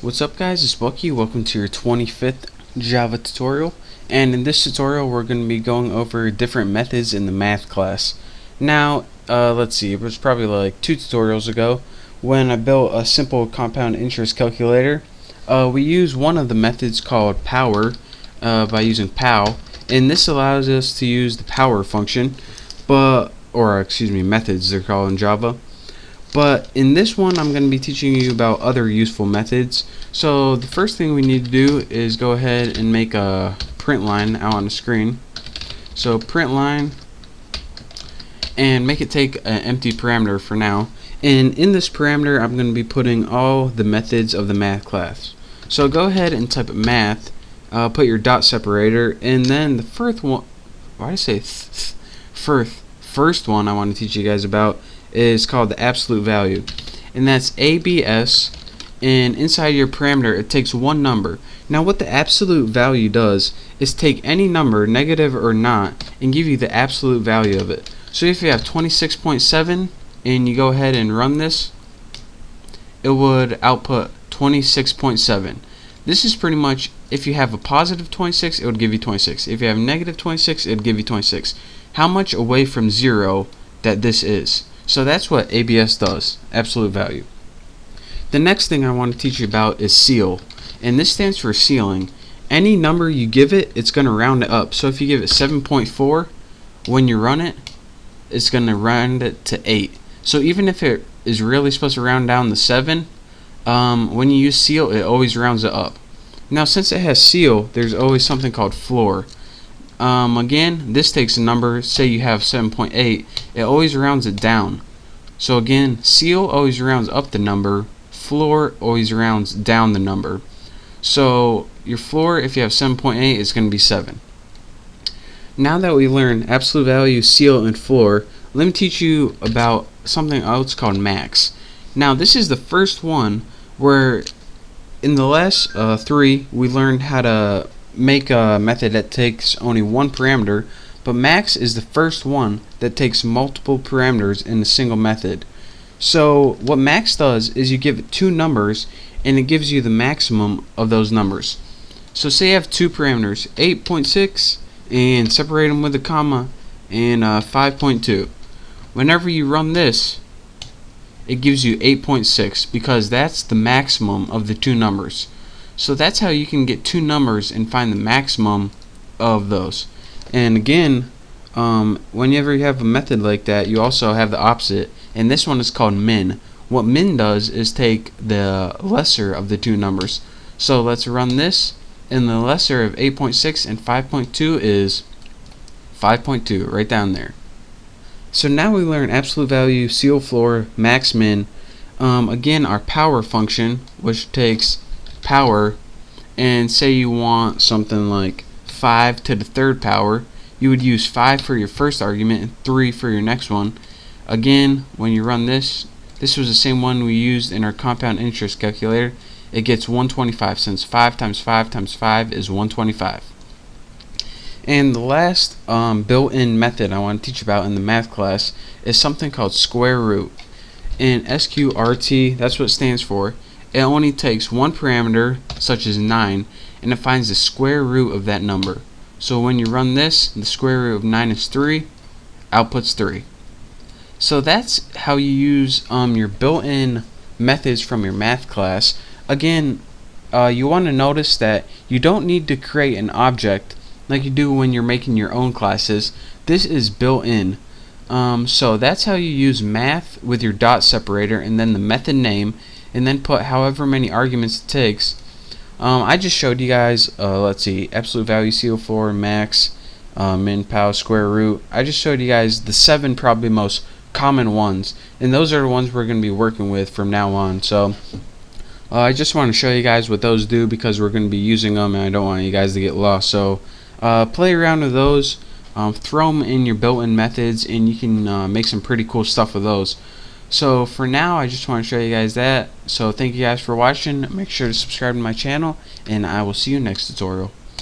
What's up guys, it's Bucky. Welcome to your 25th Java tutorial, and in this tutorial we're going to be going over different methods in the math class. Now, let's see, it was probably like 2 tutorials ago when I built a simple compound interest calculator. We use one of the methods called power by using pow, and this allows us to use the power function, methods they're called in Java. But in this one I'm going to be teaching you about other useful methods. So the first thing we need to do is go ahead and make a print line out on the screen. So print line, and make it take an empty parameter for now. And in this parameter I'm going to be putting all the methods of the math class. So go ahead and type math, put your dot separator, and then the first one, first one I want to teach you guys about is called the absolute value, and that's ABS, and inside your parameter it takes one number. Now what the absolute value does is take any number, negative or not, and give you the absolute value of it. So if you have 26.7 and you go ahead and run this, it would output 26.7. This is pretty much, if you have a positive 26 it would give you 26. If you have negative 26 it would give you 26. How much away from 0 that this is. So that's what ABS does, absolute value. The next thing I want to teach you about is ceil, and this stands for ceiling. Any number you give it, it's going to round it up. So if you give it 7.4, when you run it, it's going to round it to 8. So even if it is really supposed to round down to 7, when you use ceil, it always rounds it up. Now since it has ceil, there's always something called floor. Again, this takes a number, say you have 7.8, it always rounds it down. So again, ceil always rounds up the number, floor always rounds down the number. So your floor, if you have 7.8, is going to be 7. Now that we learned absolute value, ceil, and floor, let me teach you about something else called max. Now this is the first one where in the last 3 we learned how to make a method that takes only one parameter, but max is the first one that takes multiple parameters in a single method. So what max does is you give it 2 numbers and it gives you the maximum of those numbers. So say you have 2 parameters, 8.6 and separate them with a comma, and 5.2. Whenever you run this, it gives you 8.6 because that's the maximum of the 2 numbers. So that's how you can get 2 numbers and find the maximum of those. And again, whenever you have a method like that, you also have the opposite, and this one is called min. What min does is take the lesser of the 2 numbers. So let's run this, and the lesser of 8.6 and 5.2 is 5.2, right down there. So now we learn absolute value, ceil, floor, max, min. Again, our power function, which takes power, and say you want something like 5 to the 3rd power, you would use 5 for your first argument and 3 for your next one. Again, when you run this was the same one we used in our compound interest calculator. It gets 125, since 5 times 5 times 5 is 125. And the last built-in method I want to teach about in the math class is something called square root. And SQRT, that's what it stands for. It only takes one parameter, such as 9, and it finds the square root of that number. So when you run this, the square root of 9 is 3, outputs 3. So that's how you use your built-in methods from your math class. Again, you want to notice that you don't need to create an object like you do when you're making your own classes. This is built-in. So that's how you use math with your dot separator and then the method name, and then put however many arguments it takes. I just showed you guys, let's see, absolute value, ceil, floor, max, min, pow, square root. I just showed you guys the 7 probably most common ones, and those are the ones we're going to be working with from now on. So I just want to show you guys what those do because we're going to be using them, and I don't want you guys to get lost. So play around with those, throw them in your built-in methods, and you can make some pretty cool stuff with those. So for now, I just want to show you guys that. So thank you guys for watching. Make sure to subscribe to my channel, and I will see you next tutorial.